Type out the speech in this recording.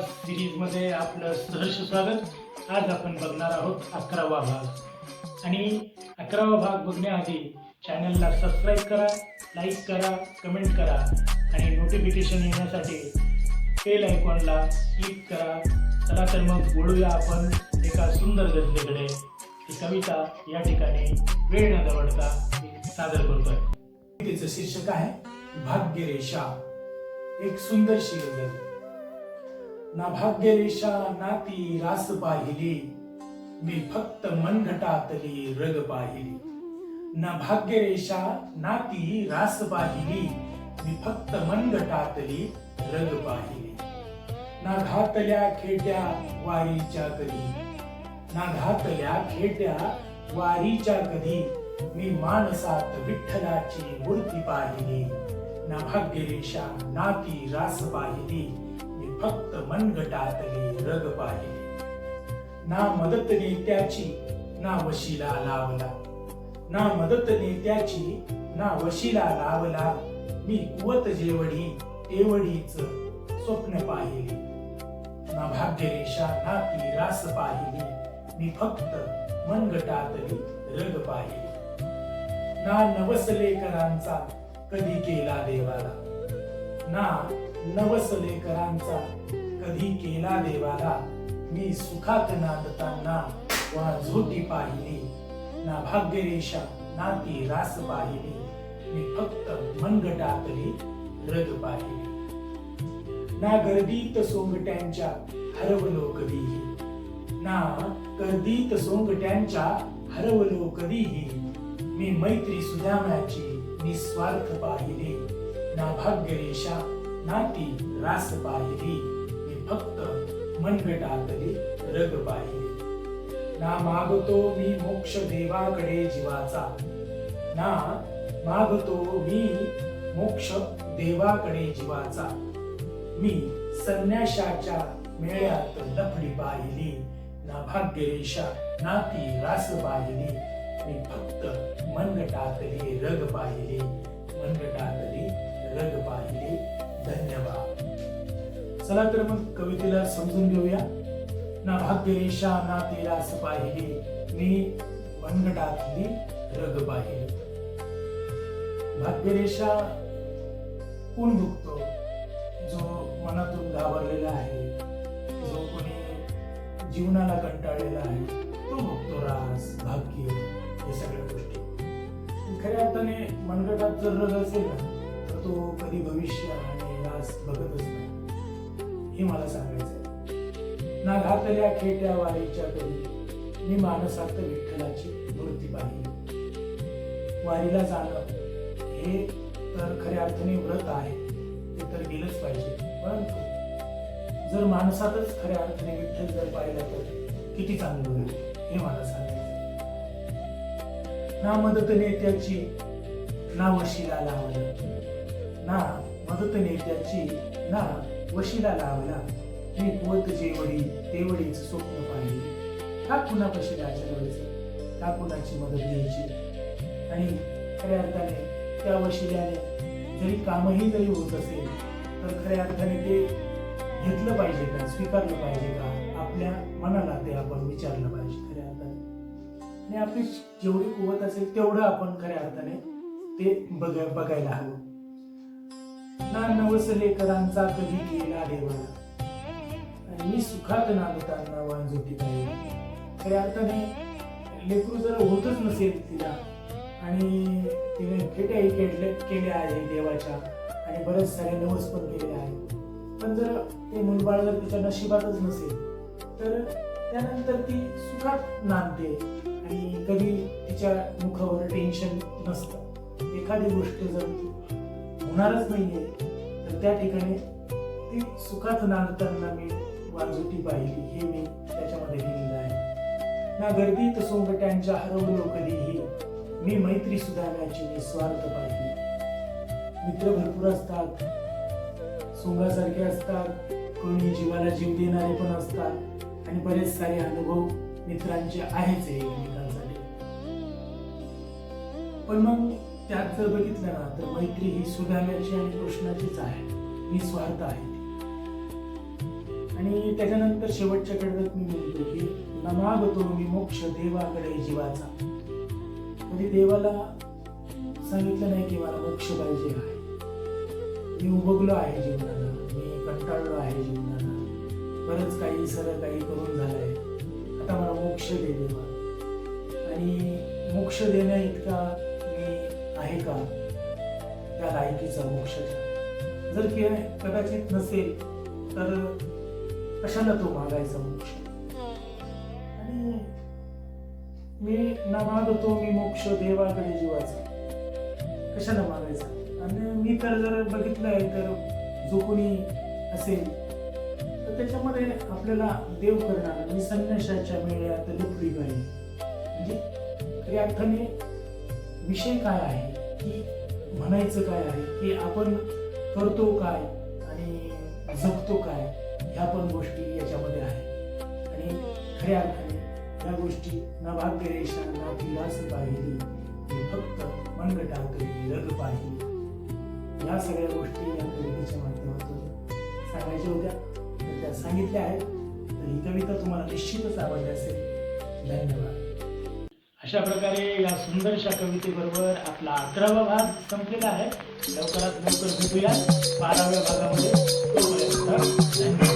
Series मध्ये आपलं सहर्ष स्वागत। आज आपण बघणार आहोत 11वा भाग आणि 11वा भाग बघण्याआधी चॅनलला सबस्क्राईब करा, लाईक करा, कमेंट करा आणि नोटिफिकेशन येण्यासाठी बेल आयकॉनला क्लिक करा। चला तर मग बोलूया आपण एका सुंदर गझलेकडे। ही कविता या ठिकाणी वेळ न दवडता सादर करतोय। कवितेचं शीर्षक आहे भाग्यरेषा। एक सुंदरशी गझल। ना भाग्यरेषा ना ती रास पाहिली, मी फक्त मनगटातली रग पाहिली। ना भाग्यरेषा ना ती रास पाहिली, मी फक्त मनगटातली रग पाहिली। ना घातल्या खेट्या वारीच्या कधी, ना घातल्या खेट्या वारीच्या कधी, मी मानसात विठ्ठलाची मूर्ती पाहिली। ना भाग्यरेषा ना ती रास पाहिली, मी फक्त मनगटातली रग पाहिली। ना मदत नेत्याची ना वशिला लावला, ना मदत नेत्याची ना वशिला लावला, मी कुवत जेवढी तेवढीच स्वप्न पाहिली। ना भाग्यरेषा ना ती रास पाहिली, मी फक्त मनगटातली रग पाहिली। ना नवसलेकरांचा कधी केला देवाला, ना नवसलेकरांचा कधी केला देवाला, मी सुखात नांदताना वाझोटी पाहिली। ना भाग्यरेषा ना ती रास पाहिली, मी फक्त मनगटातली रग पाहिली। ना गर्दीत सोंगट्यांच्या हरवलो कधीही, ना गर्दीत सोंगट्यांच्या हरवलो कधीही, मी मैत्री सुदाम्याची निस्वार्थ पाहिली। ना भाग्यरेषा ना ती रास पाहिली, मी फक्त मनगटातली रग पाहिली। ना मागतो मी मोक्ष देवाकडे जीवाचा, ना मागतो मी मोक्ष देवाकडे जीवाचा, मी संन्याशाच्या मेळ्यात लफडी पाहिली। ना भाग्यरेषा ना ती रास पाहिली, मी फक्त मनगटातली रग पाहिली, मनगटातली रग पाहिली। धन्यवाद। चला तर मग कवितेला समजून घेऊया। ना भाग्यरेषा ना ती रास पाहिली, मी मनगटातली रग पाहिली। भाग्यरेषा कोण भुगतो? जो मनातून घाबरलेला आहे, जो कोणी जीवनाला कंटाळलेला आहे, तो भुगतो रास, भाग्य, हे सगळ्या गोष्टी। खऱ्या अर्थाने मनगटात जर रग असेल ना, तर तो कधी भविष्य आणि रास बघतच नाही, हे मला सांगायचंय। ना घातल्या खेट्या वारीच्या कधी, मी मानसात विठ्ठलाची मूर्ती पाहिली। वारीला जाणं हे तर खऱ्या अर्थाने व्रत आहे, ते तर गेलंच पाहिजे, परंतु जर माणसातच खऱ्या अर्थाने विठ्ठल जर पाहिला तर किती चांगलं होईल, हे मला सांगायचं। ना मदत नेत्याची ना वशिला लावला, ना मदत नेत्याची ना वशिला लावला, मी कुवत जेवढी तेवढीच स्वप्न पाहिली। का कुणापाशी जायचं, का कुणाची मदत घ्यायची? आणि खऱ्या अर्थाने त्या वशिल्याने जरी कामही जरी होत असेल तर खऱ्या अर्थाने ते घेतलं पाहिजे का, स्वीकारलं पाहिजे का? आपल्या मनाला ते आपण विचारलं पाहिजे खऱ्या अर्थाने। आणि आपली जेवढी कुवत असेल तेवढं आपण खऱ्या अर्थाने ते बघायला हवं। ना नवसलेकरांचा कधी केला देवाला, आणि मी सुखात नांदताना वांजोटी पाहिली। खऱ्या अर्थाने लेकरू जर होतच नसेल तिला, आणि तिने खेट्याही केल्या आहे देवाच्या, आणि बरेच सारे नवस पण केलेले आहेत, पण जर ते मुलबाळ जर तिच्या नशिबातच नसेल तर त्यानंतर ती सुखात नांदते आणि कधी तिच्या मुखावर टेन्शन नसतं। एखादी गोष्ट जर होणारच नाहीये तर त्या ठिकाणी ती सुखात नांदताना मी वाजोटी पाहिली, हे मी त्याच्यामध्ये लिहिलेलं आहे। ना गर्दीत सोंगट्यांच्या हरवलो कधीही, मी मैत्री सुधारण्याची निस्वार्थ पाहिली। मित्र भरपूर असतात, सोंगासारखे असतात, कोणी जीवाला जीव देणारे पण असतात, आणि बरेच सारे अनुभव मित्रांचे आहेच एकमेकांसाठी। पण मग त्यात जर बघितलं ना तर मैत्री ही सुदाम्याची आणि कृष्णाचीच आहे, निस्वार्थ आहे। आणि त्याच्यानंतर शेवटच्या कडव्यात मी म्हणतो की न मागतो मी मोक्ष देवाकडे जीवाचा. म्हणजे देवाला सांगितलं नाही की मला मोक्ष पाहिजे आहे, मी उबगलो आहे जीवनाला, मी कंटाळलो आहे जीवनाला, बरंच काही सरळ काही करून झालंय, आता मला मोक्ष दे देवा. आणि मोक्ष देण्या इतका मी आहे का त्या लायकीचा मोक्षाच्या? जर कदाचित नसेल तर कशाला तो मागायचा मोक्ष? आणि मी न मागतो मी मोक्ष देवाकडे जीवाचा, कशाला मागायचा? आणि मी तर जर बघितलंय तर जो कोणी असेल तर त्याच्यामध्ये आपल्याला देव करणार मी संन्याशाच्या मेळ्यात लुकडी गाई. म्हणजे खऱ्या अर्थाने विषय काय आहे की म्हणायचं काय आहे की आपण करतो काय आणि जगतो काय, ह्या पण गोष्टी याच्यामध्ये आहेत. आणि खऱ्या अर्थाने या गोष्टी ना भाग्यरेषा ना विलास पाहिली, मी फक्त मनगटातली रग पाहिली. या सगळ्या गोष्टी या कवितेच्या माध्यमातून सांगायच्या होत्या, तर त्या सांगितल्या आहेत. तर ही कविता तुम्हाला निश्चितच आवडली असेल. धन्यवाद. अशा प्रकारे या सुंदरशा कवितेबरोबर आपला 11वा भाग संपलेला आहे. लवकरात लवकर भेटूया 12व्या भागामध्ये. तोपर्यंत धन्यवाद.